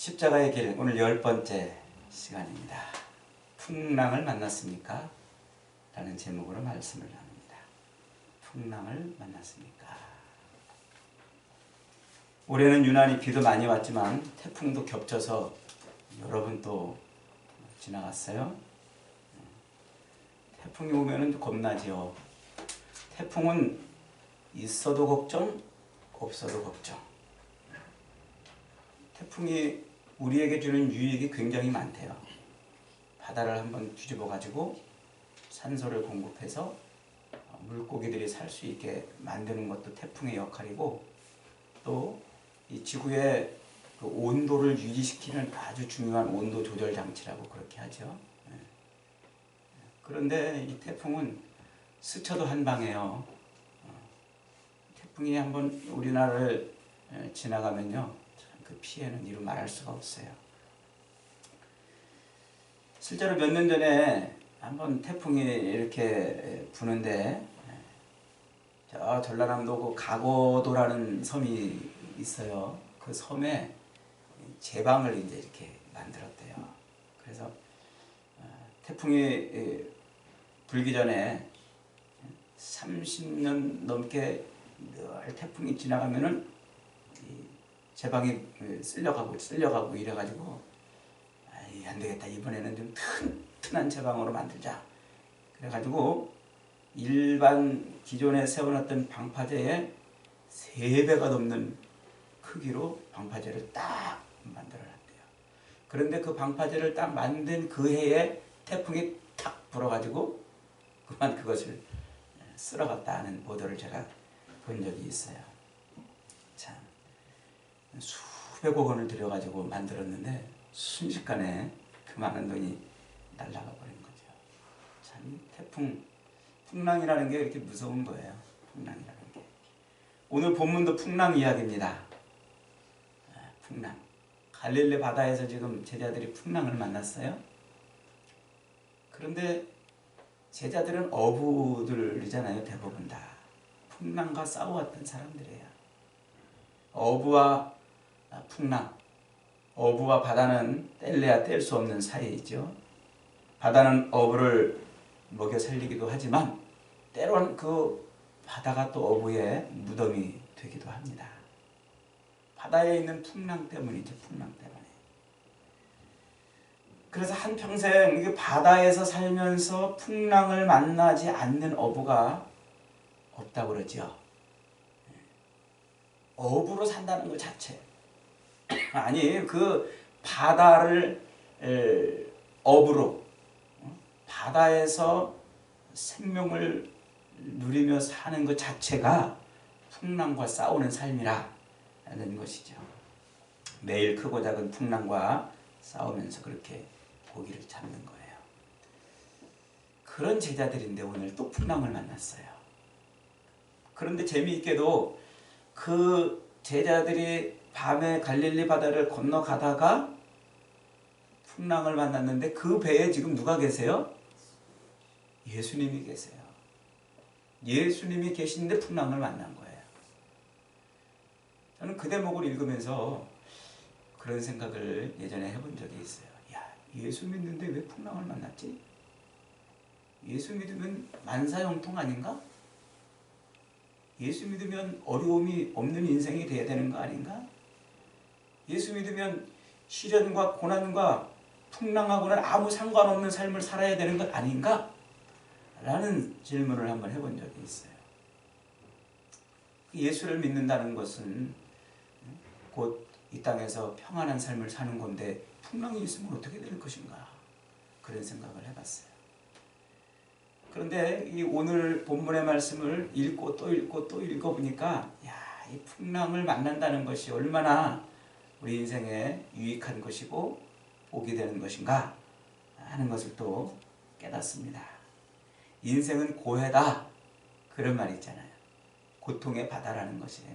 십자가의 길, 오늘 10번째 시간입니다. 풍랑을 만났습니까? 라는 제목으로 말씀을 나눕니다. 풍랑을 만났습니까? 올해는 유난히 비도 많이 왔지만 태풍도 겹쳐서 여러 번 또 지나갔어요. 태풍이 오면 겁나지요. 태풍은 있어도 걱정, 없어도 걱정. 태풍이 우리에게 주는 유익이 굉장히 많대요. 바다를 한번 뒤집어 가지고 산소를 공급해서 물고기들이 살 수 있게 만드는 것도 태풍의 역할이고, 또 이 지구의 그 온도를 유지시키는 아주 중요한 온도 조절 장치라고 그렇게 하죠. 그런데 이 태풍은 스쳐도 한 방이에요. 태풍이 한번 우리나라를 지나가면요, 그 피해는 이루 말할 수가 없어요. 실제로 몇 년 전에 한번 태풍이 이렇게 부는데, 저 전라남도 그 가고도라는 섬이 있어요. 그 섬에 제방을 이제 이렇게 만들었대요. 그래서 태풍이 불기 전에 30년 넘게 늘 태풍이 지나가면은 제방이 쓸려가고 이래가지고, 안 되겠다, 이번에는 좀 튼튼한 제방으로 만들자. 그래가지고 일반 기존에 세워놨던 방파제의 3배가 넘는 크기로 방파제를 딱 만들어놨대요. 그런데 그 방파제를 딱 만든 그 해에 태풍이 탁 불어가지고 그만 그것을 쓸어갔다 하는 보도를 제가 본 적이 있어요. 참, 수백억 원을 들여가지고 만들었는데 순식간에 그 많은 돈이 날아가 버린 거죠. 참, 풍랑이라는 게 이렇게 무서운 거예요. 풍랑이라는 게. 오늘 본문도 풍랑 이야기입니다. 풍랑. 갈릴리 바다에서 지금 제자들이 풍랑을 만났어요. 그런데 제자들은 어부들이잖아요. 대부분 다 풍랑과 싸워왔던 사람들이에요. 어부와 풍랑, 어부와 바다는 뗄래야 뗄 수 없는 사이이죠. 바다는 어부를 먹여 살리기도 하지만 때로는 그 바다가 또 어부의 무덤이 되기도 합니다. 바다에 있는 풍랑 때문이죠. 풍랑 때문에. 그래서 한평생 이게 바다에서 살면서 풍랑을 만나지 않는 어부가 없다고 그러죠. 어부로 산다는 것 자체, 아니 그 바다를 어부로, 바다에서 생명을 누리며 사는 것 자체가 풍랑과 싸우는 삶이라는 것이죠. 매일 크고 작은 풍랑과 싸우면서 그렇게 고기를 잡는 거예요. 그런 제자들인데 오늘 또 풍랑을 만났어요. 그런데 재미있게도 그 제자들이 밤에 갈릴리 바다를 건너가다가 풍랑을 만났는데 그 배에 지금 누가 계세요? 예수님이 계세요. 예수님이 계신데 풍랑을 만난 거예요. 저는 그 대목을 읽으면서 그런 생각을 예전에 해본 적이 있어요. 야, 예수 믿는데 왜 풍랑을 만났지? 예수 믿으면 만사형통 아닌가? 예수 믿으면 어려움이 없는 인생이 돼야 되는 거 아닌가? 예수 믿으면 시련과 고난과 풍랑하고는 아무 상관없는 삶을 살아야 되는 것 아닌가? 라는 질문을 한번 해본 적이 있어요. 예수를 믿는다는 것은 곧 이 땅에서 평안한 삶을 사는 건데 풍랑이 있으면 어떻게 될 것인가? 그런 생각을 해봤어요. 그런데 이 오늘 본문의 말씀을 읽고 또 읽어보니까, 야, 이 풍랑을 만난다는 것이 얼마나 우리 인생에 유익한 것이고 복이 되는 것인가 하는 것을 또 깨닫습니다. 인생은 고해다, 그런 말이 있잖아요. 고통의 바다라는 것이에요.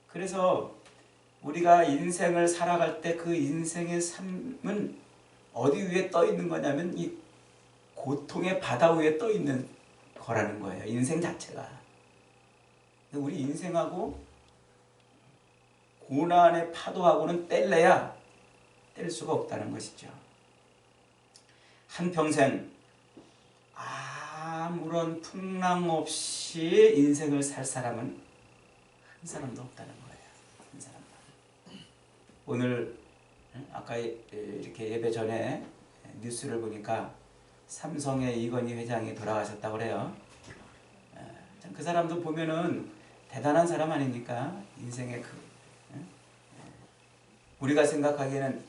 그래서 우리가 인생을 살아갈 때 그 인생의 삶은 어디 위에 떠 있는 거냐면 이 고통의 바다 위에 떠 있는 거라는 거예요. 인생 자체가. 우리 인생하고 고난의 파도하고는 뗄래야 뗄 수가 없다는 것이죠. 한평생 아무런 풍랑 없이 인생을 살 사람은 한 사람도 없다는 거예요. 한 사람도. 오늘 아까 이렇게 예배 전에 뉴스를 보니까 삼성의 이건희 회장이 돌아가셨다고 그래요. 그 사람도 보면은 대단한 사람 아닙니까? 인생의 우리가 생각하기에는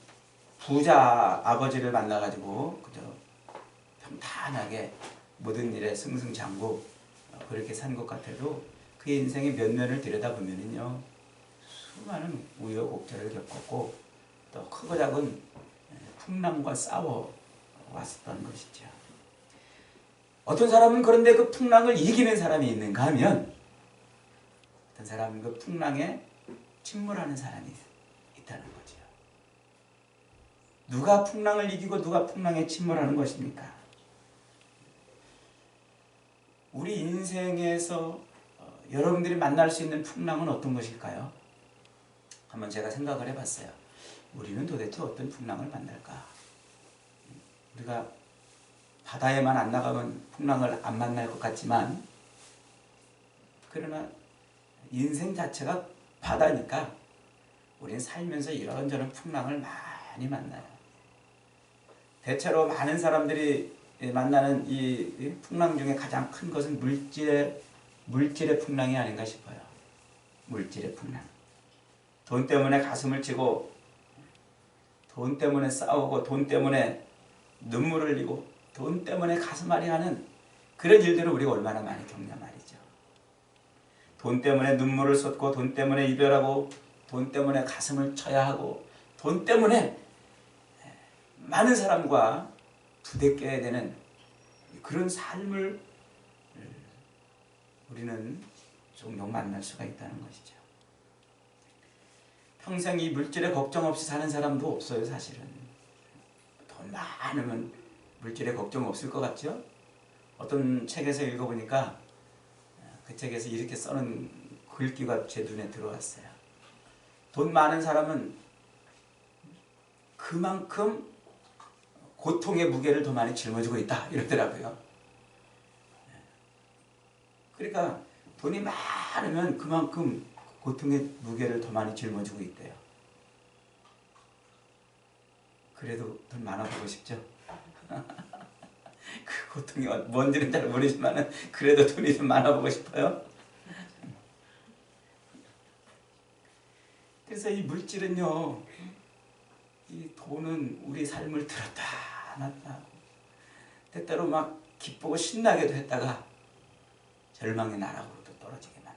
부자 아버지를 만나가지고 그저 평탄하게 모든 일에 승승장구 그렇게 산 것 같아도 그의 인생의 면면을 들여다보면은요, 수많은 우여곡절을 겪었고 또 크고 작은 풍랑과 싸워 왔었던 것이죠. 어떤 사람은 그런데 그 풍랑을 이기는 사람이 있는가 하면 어떤 사람은 그 풍랑에 침몰하는 사람이 있다는 거죠. 누가 풍랑을 이기고 누가 풍랑에 침몰하는 것입니까? 우리 인생에서 여러분들이 만날 수 있는 풍랑은 어떤 것일까요? 한번 제가 생각을 해봤어요. 우리는 도대체 어떤 풍랑을 만날까? 우리가 바다에만 안 나가면 풍랑을 안 만날 것 같지만, 그러나 인생 자체가 바다니까 우리는 살면서 이런저런 풍랑을 많이 만나요. 대체로 많은 사람들이 만나는 이 풍랑 중에 가장 큰 것은 물질의 풍랑이 아닌가 싶어요. 물질의 풍랑. 돈 때문에 가슴을 치고, 돈 때문에 싸우고, 돈 때문에 눈물을 흘리고, 돈 때문에 가슴앓이 하는 그런 일들을 우리가 얼마나 많이 겪냐 말이죠. 돈 때문에 눈물을 쏟고, 돈 때문에 이별하고, 돈 때문에 가슴을 쳐야 하고, 돈 때문에 많은 사람과 부대껴야 되는 그런 삶을 우리는 종종 만날 수가 있다는 것이죠. 평생 이 물질에 걱정 없이 사는 사람도 없어요, 사실은. 돈 많으면 물질에 걱정 없을 것 같죠? 어떤 책에서 읽어보니까 그 책에서 이렇게 써는 글귀가 제 눈에 들어왔어요. 돈 많은 사람은 그만큼 고통의 무게를 더 많이 짊어지고 있다, 이러더라고요. 그러니까 돈이 많으면 그만큼 고통의 무게를 더 많이 짊어지고 있대요. 그래도 돈 많아보고 싶죠? 그 고통이 뭔지는 잘 모르지만 그래도 돈이 좀 많아보고 싶어요. 그래서 이 물질은요, 이 돈은 우리 삶을 들었다 놨다 하고, 때때로 막 기쁘고 신나게도 했다가 절망의 나락으로 또 떨어지게 만들어요.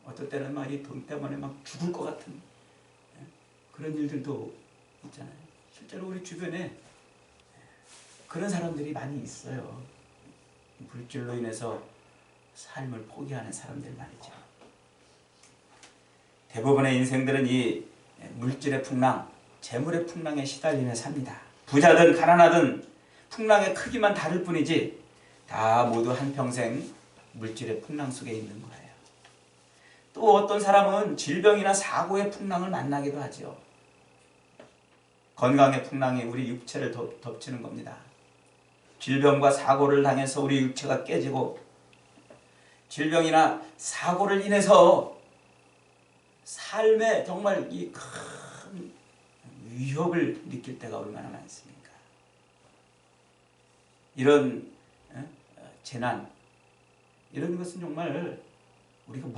어떨 때는 막 이 돈 때문에 막 죽을 것 같은 그런 일들도 있잖아요. 실제로 우리 주변에 그런 사람들이 많이 있어요. 물질로 인해서 삶을 포기하는 사람들 말이죠. 대부분의 인생들은 이 물질의 풍랑, 재물의 풍랑에 시달리며 삽니다. 부자든 가난하든 풍랑의 크기만 다를 뿐이지 다 모두 한평생 물질의 풍랑 속에 있는 거예요. 또 어떤 사람은 질병이나 사고의 풍랑을 만나기도 하죠. 건강의 풍랑이 우리 육체를 덮치는 겁니다. 질병과 사고를 당해서 우리 육체가 깨지고, 질병이나 사고를 인해서 삶에 정말 이 큰 위협을 느낄 때가 얼마나 많습니까? 이런 재난, 이런 것은 정말 우리가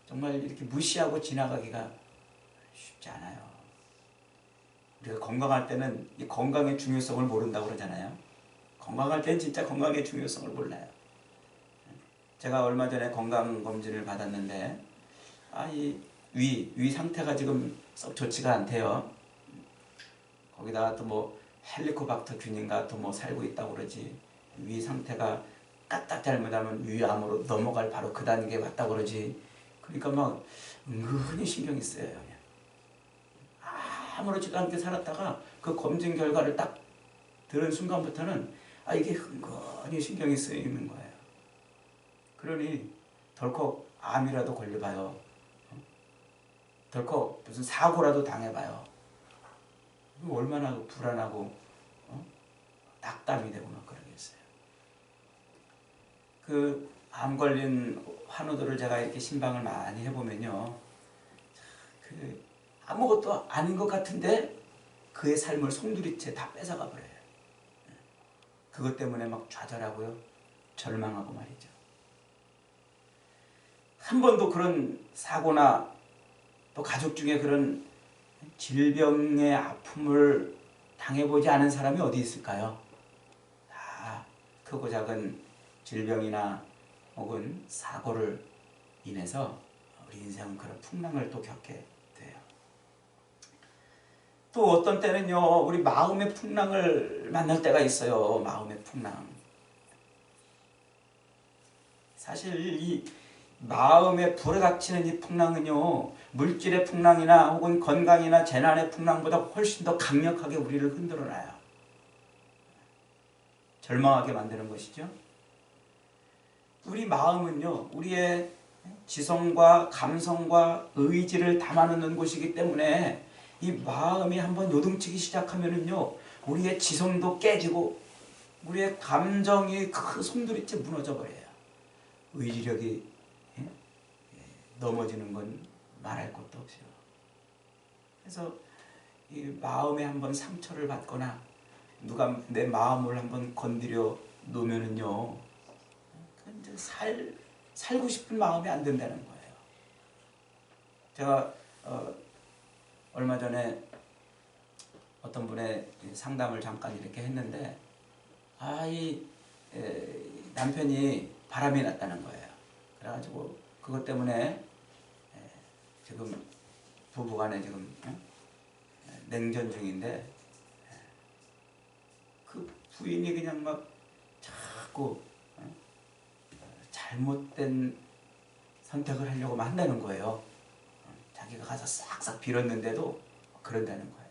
정말 이렇게 무시하고 지나가기가 쉽지 않아요. 우리가 건강할 때는 이 건강의 중요성을 모른다고 그러잖아요. 건강할 때는 진짜 건강의 중요성을 몰라요. 제가 얼마 전에 건강검진을 받았는데 이 위 상태가 지금 썩 좋지가 않대요. 거기다가 또 뭐 헬리코박터균인가 또 뭐 살고 있다고 그러지. 위 상태가 까딱 잘못하면 위암으로 넘어갈 바로 그 단계에 왔다고 그러지. 그러니까 막 은근히 신경이 쓰여요. 그냥. 아무렇지도 않게 살았다가 그 검진 결과를 딱 들은 순간부터는 이게 은근히 신경이 쓰이는 거예요. 그러니 덜컥 암이라도 걸려봐요. 덜컥 무슨 사고라도 당해봐요. 얼마나 불안하고 낙담이 되고 막 그러겠어요. 그 암 걸린 환우들을 제가 이렇게 신방을 많이 해보면요, 그 아무것도 아닌 것 같은데 그의 삶을 송두리째 다 뺏어가 버려요. 그것 때문에 막 좌절하고요, 절망하고 말이죠. 한 번도 그런 사고나 또 가족 중에 그런 질병의 아픔을 당해보지 않은 사람이 어디 있을까요? 다 크고 작은 질병이나 혹은 사고를 인해서 우리 인생은 그런 풍랑을 또 겪게 돼요. 또 어떤 때는요, 우리 마음의 풍랑을 만날 때가 있어요. 마음의 풍랑. 사실 이 마음에 불에 닥치는 이 풍랑은요, 물질의 풍랑이나 혹은 건강이나 재난의 풍랑보다 훨씬 더 강력하게 우리를 흔들어 놔요. 절망하게 만드는 것이죠. 우리 마음은요, 우리의 지성과 감성과 의지를 담아놓는 곳이기 때문에 이 마음이 한번 요동치기 시작하면은요, 우리의 지성도 깨지고 우리의 감정이 그 송두리째 무너져 버려요. 의지력이 넘어지는 건 말할 것도 없어요. 그래서 이 마음에 한번 상처를 받거나 누가 내 마음을 한번 건드려 놓으면은요, 이제 살고 싶은 마음이 안 든다는 거예요. 제가 얼마 전에 어떤 분의 상담을 잠깐 이렇게 했는데, 이 남편이 바람이 났다는 거예요. 그래가지고 그것 때문에 지금 부부간에 지금 냉전 중인데, 그 부인이 그냥 막 자꾸 잘못된 선택을 하려고 한다는 거예요. 자기가 가서 싹싹 빌었는데도 그런다는 거예요.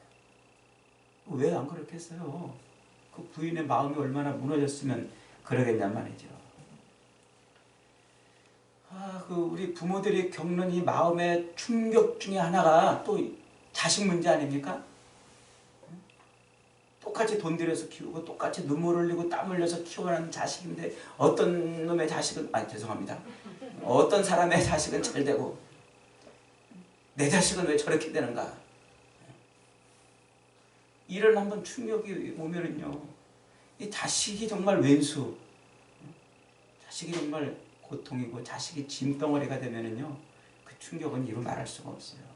왜 안 그렇겠어요? 그 부인의 마음이 얼마나 무너졌으면 그러겠냔 말이죠. 그 우리 부모들이 겪는 이 마음의 충격 중에 하나가 또 자식 문제 아닙니까? 똑같이 돈 들여서 키우고 똑같이 눈물 흘리고 땀 흘려서 키워가는 자식인데, 어떤 놈의 자식은, 죄송합니다, 어떤 사람의 자식은 잘 되고 내 자식은 왜 저렇게 되는가. 이런 한번 충격이 오면은요, 이 자식이 정말 왼수, 자식이 정말 고통이고 자식이 짐덩어리가 되면은요, 그 충격은 이루 말할 수가 없어요.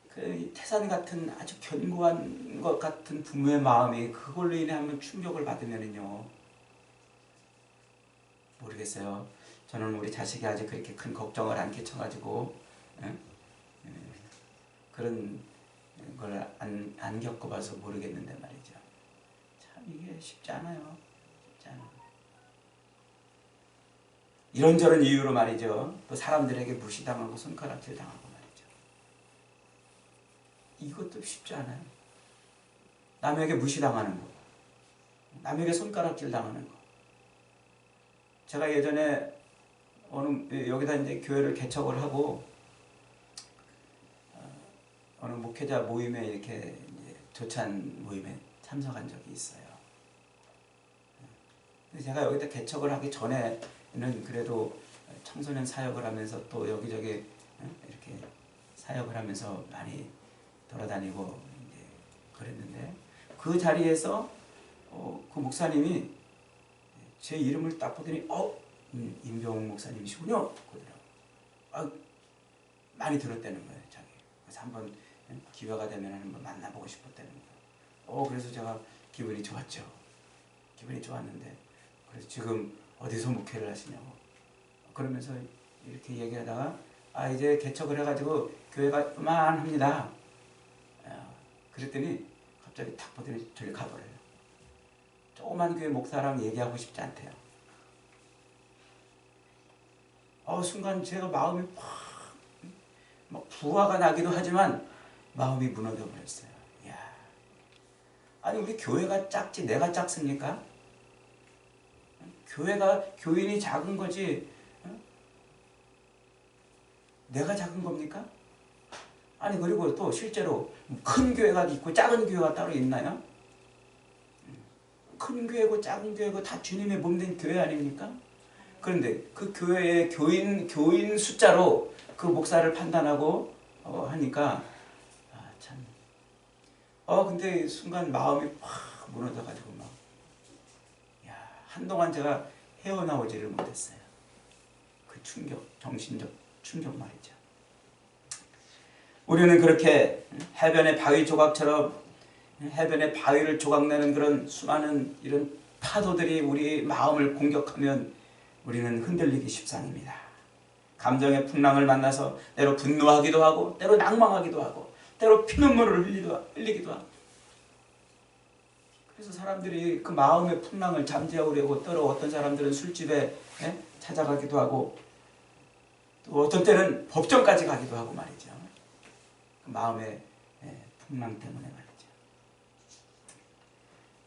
그 태산 같은 아주 견고한 것 같은 부모의 마음이 그걸로 인해 한번 충격을 받으면은요, 모르겠어요. 저는 우리 자식이 아직 그렇게 큰 걱정을 안 끼쳐가지고 그런 걸 안 겪어봐서 모르겠는데 말이죠. 참 이게 쉽지 않아요. 쉽지 않아요. 이런저런 이유로 말이죠, 또 사람들에게 무시당하고 손가락질 당하고 말이죠. 이것도 쉽지 않아요. 남에게 무시당하는 거, 남에게 손가락질 당하는 거. 제가 예전에 여기다 이제 교회를 개척을 하고 어느 목회자 모임에 이렇게 이제 조찬 모임에 참석한 적이 있어요. 제가 여기다 개척을 하기 전에는 그래도 청소년 사역을 하면서 또 여기저기 이렇게 사역을 하면서 많이 돌아다니고 이제 그랬는데, 그 자리에서 그 목사님이 제 이름을 딱 보더니 임병욱 목사님이시군요. 그러더라고요. 많이 들었다는 거예요, 자기. 그래서 한번 기회가 되면 한번 만나보고 싶었다는 거예요. 그래서 제가 기분이 좋았죠. 기분이 좋았는데, 그래서 지금 어디서 목회를 하시냐고 그러면서 이렇게 얘기하다가 이제 개척을 해가지고 교회가 그만합니다. 그랬더니 갑자기 탁 보더니 저리 가버려요. 조그만 교회 목사랑 얘기하고 싶지 않대요. 순간 제가 마음이 막 부하가 나기도 하지만 마음이 무너져 버렸어요. 아니 우리 교회가 작지 내가 작습니까? 교인이 작은 거지 내가 작은 겁니까? 아니 그리고 또 실제로 큰 교회가 있고 작은 교회가 따로 있나요? 큰 교회고 작은 교회고 다 주님의 몸된 교회 아닙니까? 그런데 그 교회의 교인 숫자로 그 목사를 판단하고 하니까 참 근데 순간 마음이 확 무너져가지고 막 한동안 제가 헤어나오지를 못했어요. 그 충격, 정신적 충격 말이죠. 우리는 그렇게 해변의 바위 조각처럼 해변의 바위를 조각내는 그런 수많은 이런 파도들이 우리 마음을 공격하면 우리는 흔들리기 십상입니다. 감정의 풍랑을 만나서 때로 분노하기도 하고 때로 낭망하기도 하고 때로 피눈물을 흘리기도 하고 그래서 사람들이 그 마음의 풍랑을 잠재우려고 때로 어떤 사람들은 술집에 찾아가기도 하고 또 어떤 때는 법정까지 가기도 하고 말이죠. 그 마음의 풍랑 때문에 말이죠.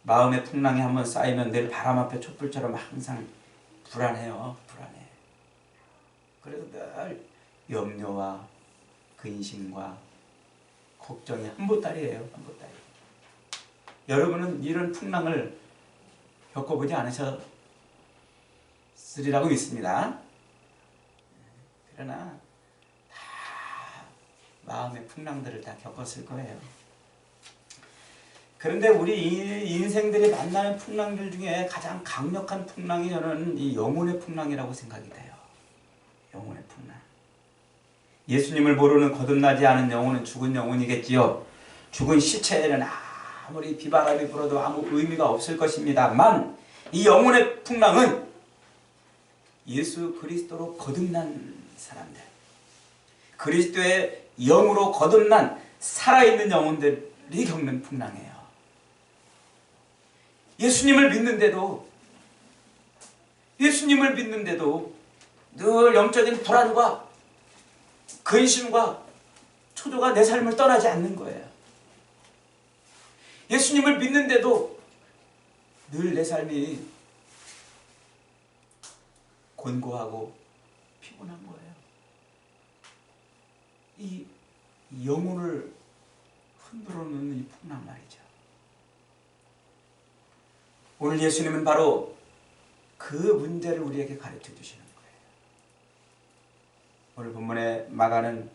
마음의 풍랑이 한번 쌓이면 늘 바람 앞에 촛불처럼 항상 불안해요. 불안해. 그래서 늘 염려와 근심과 걱정이 한보따리예요. 한보따리. 여러분은 이런 풍랑을 겪어보지 않으셨으리라고 믿습니다. 그러나 다 마음의 풍랑들을 다 겪었을 거예요. 그런데 우리 인생들이 만나는 풍랑들 중에 가장 강력한 풍랑이 저는 이 영혼의 풍랑이라고 생각이 돼요. 영혼의 풍랑. 예수님을 모르는 거듭나지 않은 영혼은 죽은 영혼이겠지요. 죽은 시체에는 아무리 비바람이 불어도 아무 의미가 없을 것입니다만 이 영혼의 풍랑은 예수 그리스도로 거듭난 사람들, 그리스도의 영으로 거듭난 살아있는 영혼들이 겪는 풍랑이에요. 예수님을 믿는데도 늘 영적인 불안과 근심과 초조가 내 삶을 떠나지 않는 거예요. 예수님을 믿는데도 늘 내 삶이 곤고하고 피곤한 거예요. 이 영혼을 흔들어 놓는 이 풍랑 말이죠. 오늘 예수님은 바로 그 문제를 우리에게 가르쳐 주시는 거예요. 오늘 본문에 마가는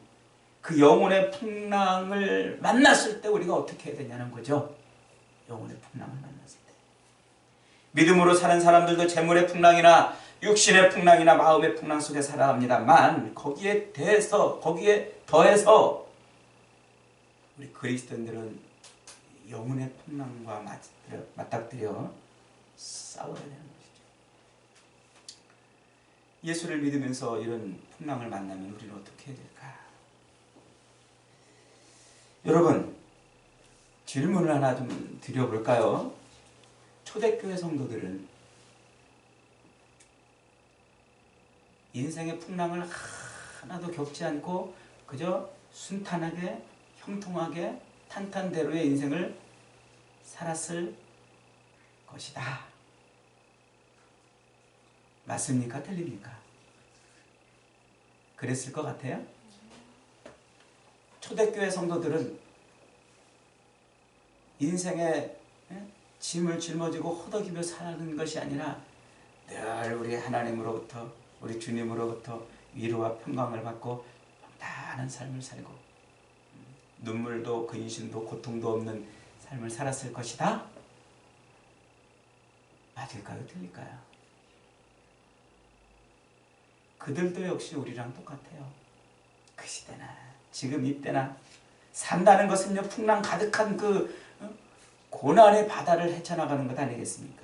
그 영혼의 풍랑을 만났을 때 우리가 어떻게 해야 되냐는 거죠. 영혼의 풍랑을 만났을 때. 믿음으로 사는 사람들도 재물의 풍랑이나 육신의 풍랑이나 마음의 풍랑 속에 살아갑니다만 거기에 더해서 우리 그리스도인들은 영혼의 풍랑과 맞닥뜨려 싸워야 되는 것이죠. 예수를 믿으면서 이런 풍랑을 만나면 우리는 어떻게 해야 될까? 여러분, 질문을 하나 좀 드려볼까요? 초대교회 성도들은 인생의 풍랑을 하나도 겪지 않고 그저 순탄하게, 형통하게, 탄탄대로의 인생을 살았을 것이다. 맞습니까? 틀립니까? 그랬을 것 같아요? 초대교회 성도들은 인생에 짐을 짊어지고 허덕이며 사는 것이 아니라 늘 우리 하나님으로부터 우리 주님으로부터 위로와 평강을 받고 평탄한 삶을 살고 눈물도 근심도 고통도 없는 삶을 살았을 것이다. 맞을까요? 틀릴까요? 그들도 역시 우리랑 똑같아요. 그 시대나 지금 이때나 산다는 것은요 풍랑 가득한 그 고난의 바다를 헤쳐나가는 것 아니겠습니까?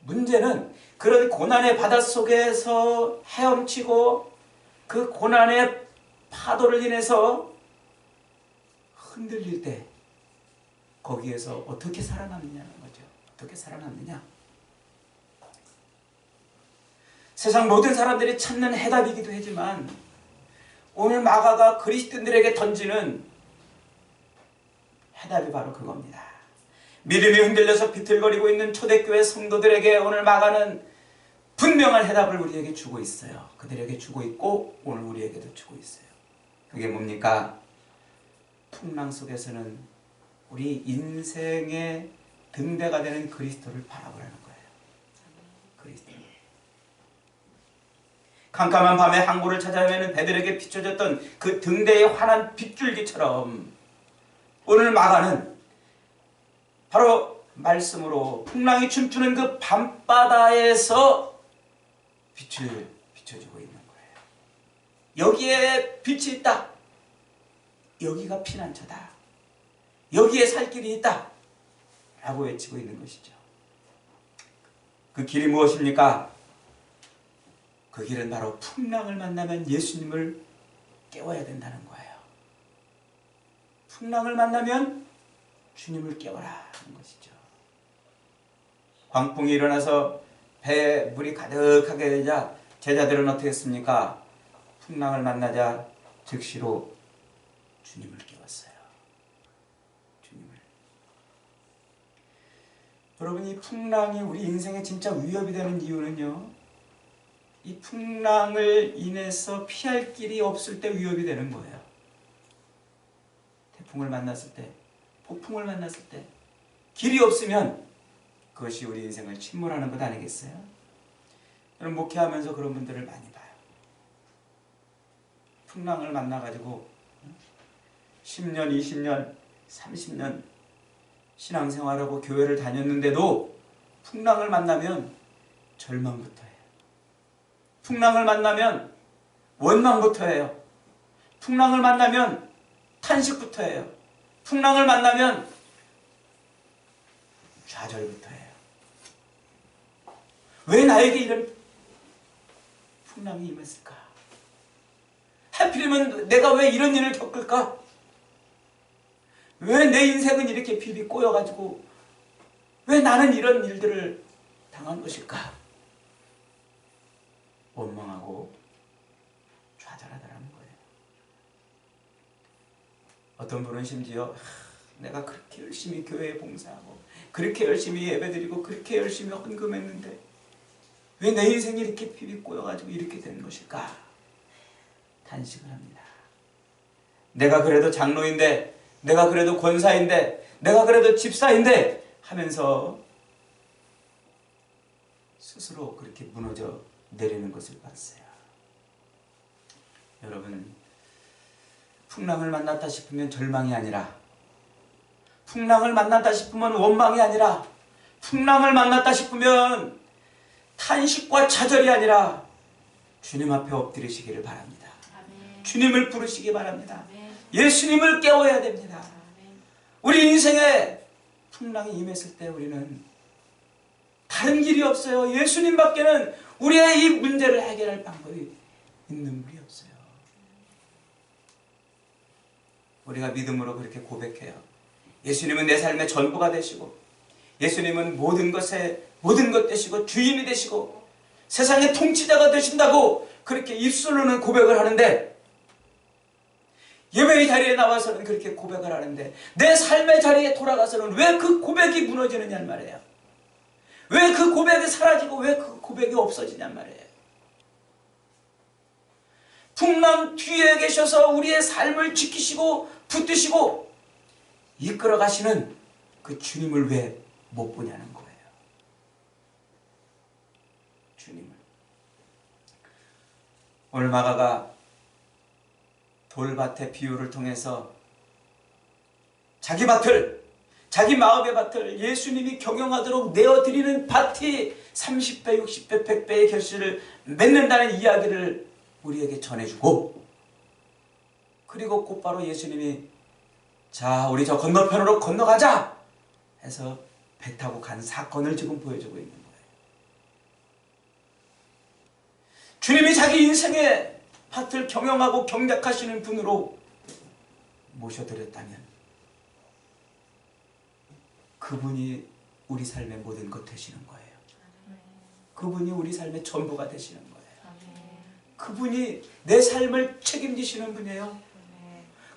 문제는 그런 고난의 바다 속에서 헤엄치고 그 고난의 파도를 인해서 흔들릴 때 거기에서 어떻게 살아남느냐는 거죠. 어떻게 살아남느냐? 세상 모든 사람들이 찾는 해답이기도 하지만 오늘 마가가 그리스도인들에게 던지는 해답이 바로 그겁니다. 믿음이 흔들려서 비틀거리고 있는 초대교회 성도들에게 오늘 마가는 분명한 해답을 우리에게 주고 있어요. 그들에게 주고 있고 오늘 우리에게도 주고 있어요. 그게 뭡니까? 풍랑 속에서는 우리 인생의 등대가 되는 그리스도를 바라보라는 거예요. 그리스도. 캄캄한 밤에 항구를 찾아 헤매는 배들에게 비춰졌던 그 등대의 환한 빗줄기처럼 오늘 마가는 바로 말씀으로 풍랑이 춤추는 그 밤바다에서 빛을 비춰주고 있는 거예요. 여기에 빛이 있다. 여기가 피난처다. 여기에 살 길이 있다. 라고 외치고 있는 것이죠. 그 길이 무엇입니까? 그 길은 바로 풍랑을 만나면 예수님을 깨워야 된다는 거예요. 풍랑을 만나면 주님을 깨워라 하는 것이죠. 광풍이 일어나서 배에 물이 가득하게 되자 제자들은 어떻게 했습니까? 풍랑을 만나자 즉시로 주님을 깨웠어요. 주님을. 여러분, 이 풍랑이 우리 인생에 진짜 위협이 되는 이유는요, 이 풍랑을 인해서 피할 길이 없을 때 위협이 되는 거예요. 태풍을 만났을 때, 폭풍을 만났을 때 길이 없으면 그것이 우리 인생을 침몰하는 것 아니겠어요? 저는 목회하면서 그런 분들을 많이 봐요. 풍랑을 만나가지고 10년, 20년, 30년 신앙생활하고 교회를 다녔는데도 풍랑을 만나면 절망부터 해요. 풍랑을 만나면 원망부터 해요. 풍랑을 만나면 탄식부터 해요. 풍랑을 만나면 좌절부터 해요. 왜 나에게 이런 풍랑이 임했을까? 하필이면 내가 왜 이런 일을 겪을까? 왜 내 인생은 이렇게 비비 꼬여가지고 왜 나는 이런 일들을 당한 것일까? 원망하고 좌절하더라는 거예요. 어떤 분은 심지어 내가 그렇게 열심히 교회에 봉사하고 그렇게 열심히 예배드리고 그렇게 열심히 헌금했는데 왜 내 인생이 이렇게 비비 꼬여가지고 이렇게 된 것일까? 탄식을 합니다. 내가 그래도 장로인데, 내가 그래도 권사인데, 내가 그래도 집사인데 하면서 스스로 그렇게 무너져 내리는 것을 봤어요. 여러분, 풍랑을 만났다 싶으면 절망이 아니라, 풍랑을 만났다 싶으면 원망이 아니라, 풍랑을 만났다 싶으면 탄식과 좌절이 아니라 주님 앞에 엎드리시기를 바랍니다. 아멘. 주님을 부르시기 바랍니다. 아멘. 예수님을 깨워야 됩니다. 아멘. 우리 인생에 풍랑이 임했을 때 우리는 다른 길이 없어요. 예수님밖에는 우리의 이 문제를 해결할 방법이 있는 분이 없어요. 우리가 믿음으로 그렇게 고백해요. 예수님은 내 삶의 전부가 되시고, 예수님은 모든 것 되시고 주인이 되시고 세상의 통치자가 되신다고 그렇게 입술로는 고백을 하는데, 예배의 자리에 나와서는 그렇게 고백을 하는데 내 삶의 자리에 돌아가서는 왜 그 고백이 무너지느냐는 말이에요. 왜 그 고백이 사라지고 왜 그 고백이 없어지냔 말이에요. 풍랑 뒤에 계셔서 우리의 삶을 지키시고 붙드시고 이끌어 가시는 그 주님을 왜 못 보냐는 거예요. 주님을. 오늘 마가가 돌밭의 비유를 통해서 자기 밭을, 자기 마음의 밭을 예수님이 경영하도록 내어드리는 밭이 30배, 60배, 100배의 결실을 맺는다는 이야기를 우리에게 전해주고, 그리고 곧바로 예수님이 자, 우리 저 건너편으로 건너가자 해서 배 타고 간 사건을 지금 보여주고 있는 거예요. 주님이 자기 인생의 밭을 경영하고 경작하시는 분으로 모셔드렸다면 그분이 우리 삶의 모든 것 되시는 거예요. 그분이 우리 삶의 전부가 되시는 거예요. 그분이 내 삶을 책임지시는 분이에요.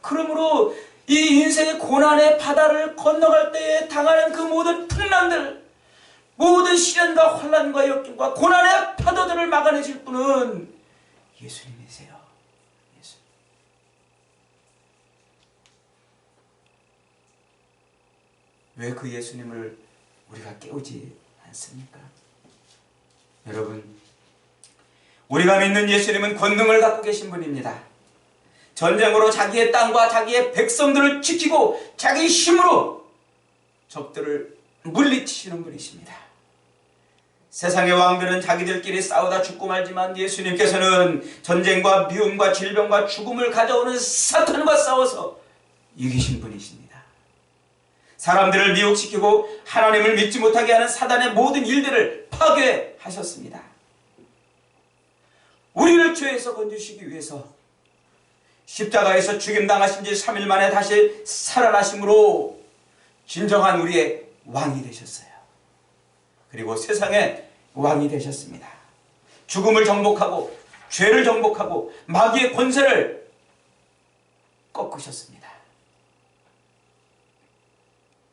그러므로 이 인생의 고난의 바다를 건너갈 때에 당하는 그 모든 풍랑들, 모든 시련과 환난과 역경과 고난의 파도들을 막아내실 분은 예수님이세요. 예수. 왜 그 예수님을 우리가 깨우지 않습니까? 여러분, 우리가 믿는 예수님은 권능을 갖고 계신 분입니다. 전쟁으로 자기의 땅과 자기의 백성들을 지키고 자기 힘으로 적들을 물리치시는 분이십니다. 세상의 왕들은 자기들끼리 싸우다 죽고 말지만 예수님께서는 전쟁과 미움과 질병과 죽음을 가져오는 사탄과 싸워서 이기신 분이십니다. 사람들을 미혹시키고 하나님을 믿지 못하게 하는 사단의 모든 일들을 파괴하셨습니다. 우리를 죄에서 건지시기 위해서 십자가에서 죽임당하신 지 3일 만에 다시 살아나심으로 진정한 우리의 왕이 되셨어요. 그리고 세상의 왕이 되셨습니다. 죽음을 정복하고 죄를 정복하고 마귀의 권세를 꺾으셨습니다.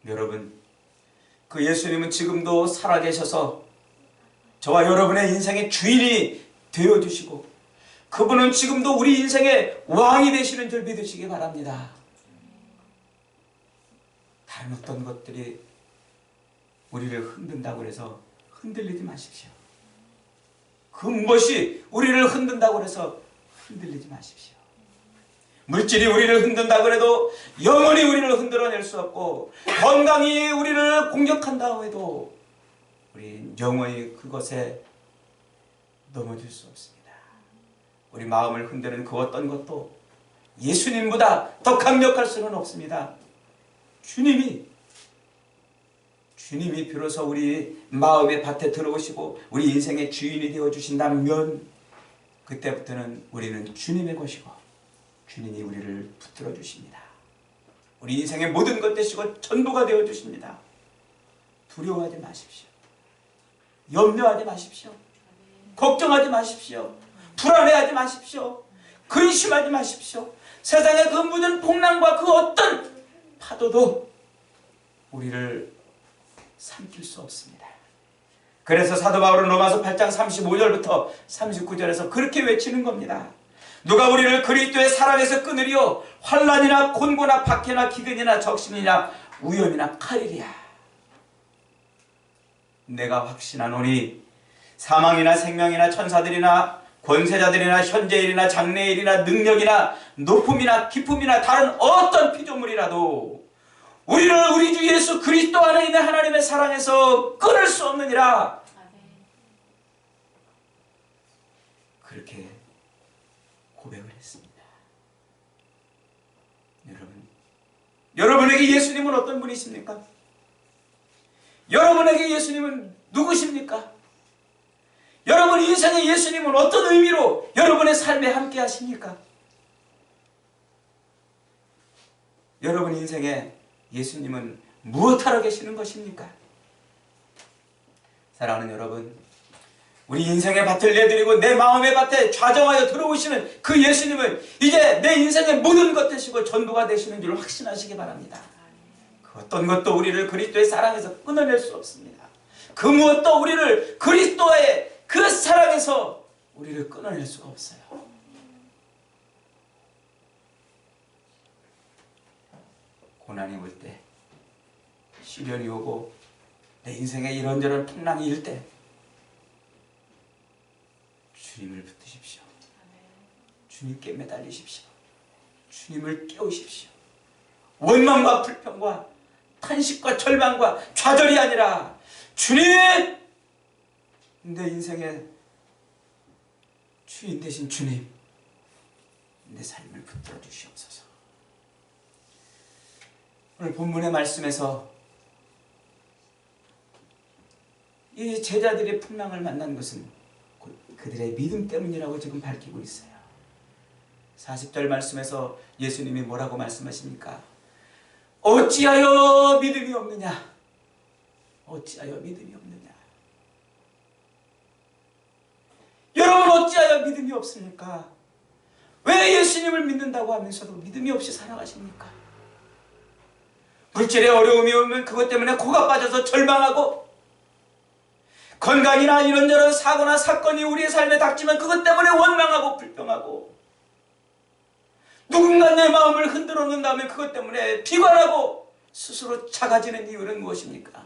여러분, 그 예수님은 지금도 살아계셔서 저와 여러분의 인생의 주인이 되어주시고 그분은 지금도 우리 인생의 왕이 되시는 줄 믿으시기 바랍니다. 다른 어떤 것들이 우리를 흔든다고 해서 흔들리지 마십시오. 그 무엇이 우리를 흔든다고 해서 흔들리지 마십시오. 물질이 우리를 흔든다고 해도 영원히 우리를 흔들어낼 수 없고, 건강이 우리를 공격한다고 해도 우리 영원히 그것에 넘어질 수 없습니다. 우리 마음을 흔드는 그 어떤 것도 예수님보다 더 강력할 수는 없습니다. 주님이 비로소 우리 마음의 밭에 들어오시고 우리 인생의 주인이 되어주신다면 그때부터는 우리는 주님의 것이고 주님이 우리를 붙들어 주십니다. 우리 인생의 모든 것 되시고 전부가 되어주십니다. 두려워하지 마십시오. 염려하지 마십시오. 걱정하지 마십시오. 불안해하지 마십시오. 근심하지 마십시오. 세상의 그 모든 풍랑과 그 어떤 파도도 우리를 삼킬 수 없습니다. 그래서 사도 바울은 로마서 8장 35절부터 39절에서 그렇게 외치는 겁니다. 누가 우리를 그리스도의 사랑에서 끊으리요? 환난이나 곤고나 박해나 기근이나 적신이나 위험이나 칼이랴. 내가 확신하노니 사망이나 생명이나 천사들이나 권세자들이나 현재일이나 장래일이나 능력이나 높음이나 깊음이나 다른 어떤 피조물이라도 우리를 우리 주 예수 그리스도 안에 있는 하나님의 사랑에서 끊을 수 없느니라. 그렇게 고백을 했습니다. 여러분에게 예수님은 어떤 분이십니까? 여러분에게 예수님은 누구십니까? 여러분 인생의 예수님은 어떤 의미로 여러분의 삶에 함께 하십니까? 여러분 인생에 예수님은 무엇하러 계시는 것입니까? 사랑하는 여러분, 우리 인생의 밭을 내드리고 내 마음의 밭에 좌정하여 들어오시는 그 예수님은 이제 내 인생의 모든 것 되시고 전부가 되시는 줄 확신하시기 바랍니다. 그 어떤 것도 우리를 그리스도의 사랑에서 끊어낼 수 없습니다. 그 무엇도 우리를 그리스도의 그 사랑에서 우리를 끊어낼 수가 없어요. 고난이 올 때, 시련이 오고 내 인생에 이런저런 풍랑이 일 때 주님을 붙드십시오. 주님께 매달리십시오. 주님을 깨우십시오. 원망과 불평과 탄식과 절망과 좌절이 아니라 주님! 내 인생의 주인 되신 주님, 내 삶을 붙들어 주시옵소서. 오늘 본문의 말씀에서 이 제자들의 풍랑을 만난 것은 그들의 믿음 때문이라고 지금 밝히고 있어요. 40절 말씀에서 예수님이 뭐라고 말씀하십니까? 어찌하여 믿음이 없느냐? 어찌하여 믿음이 없느냐? 여러분 어찌하여 믿음이 없습니까? 왜 예수님을 믿는다고 하면서도 믿음이 없이 살아가십니까? 물질의 어려움이 오면 그것 때문에 코가 빠져서 절망하고, 건강이나 이런저런 사고나 사건이 우리의 삶에 닥치면 그것 때문에 원망하고 불평하고, 누군가 내 마음을 흔들어 놓는다면 그것 때문에 비관하고 스스로 작아지는 이유는 무엇입니까?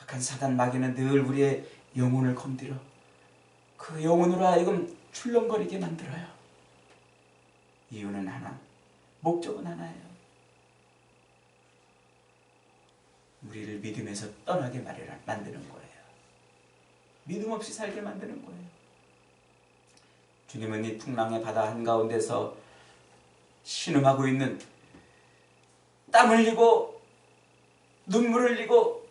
악한 사단 마귀는 늘 우리의 영혼을 건드려 그 영혼으로 하여금 출렁거리게 만들어요. 이유는 하나, 목적은 하나예요. 우리를 믿음에서 떠나게 만드는 거예요. 믿음 없이 살게 만드는 거예요. 주님은 이 풍랑의 바다 한가운데서 신음하고 있는, 땀 흘리고 눈물 흘리고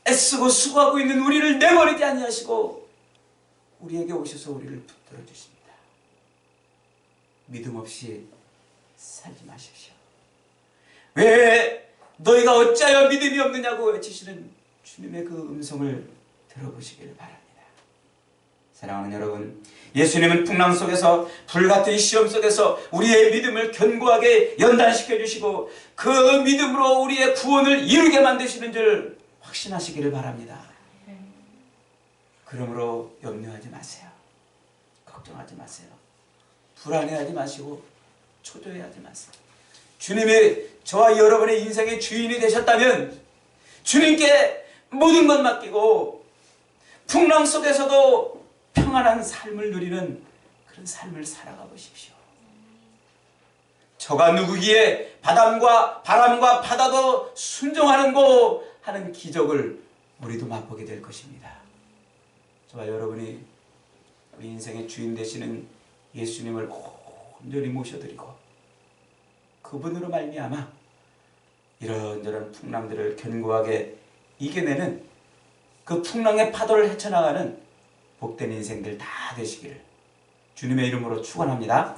애쓰고 수고하고 있는 우리를 내버리지 아니하시고 우리에게 오셔서 우리를 붙들어 주십니다. 믿음 없이 살지 마십시오. 왜 너희가 어찌하여 믿음이 없느냐고 외치시는 주님의 그 음성을 들어보시기를 바랍니다. 사랑하는 여러분, 예수님은 풍랑 속에서, 불같은 시험 속에서 우리의 믿음을 견고하게 연단시켜 주시고 그 믿음으로 우리의 구원을 이루게 만드시는 줄 확신하시기를 바랍니다. 그러므로 염려하지 마세요. 걱정하지 마세요. 불안해하지 마시고 초조해하지 마세요. 주님이 저와 여러분의 인생의 주인이 되셨다면 주님께 모든 것 맡기고 풍랑 속에서도 평안한 삶을 누리는 그런 삶을 살아가 보십시오. 저가 누구기에 바람과 바다도 순종하는고 하는 기적을 우리도 맛보게 될 것입니다. 저와 여러분이 우리 인생의 주인 되시는 예수님을 온전히 모셔드리고 그분으로 말미암아 이런저런 풍랑들을 견고하게 이겨내는, 그 풍랑의 파도를 헤쳐나가는 복된 인생들 다 되시기를 주님의 이름으로 축원합니다.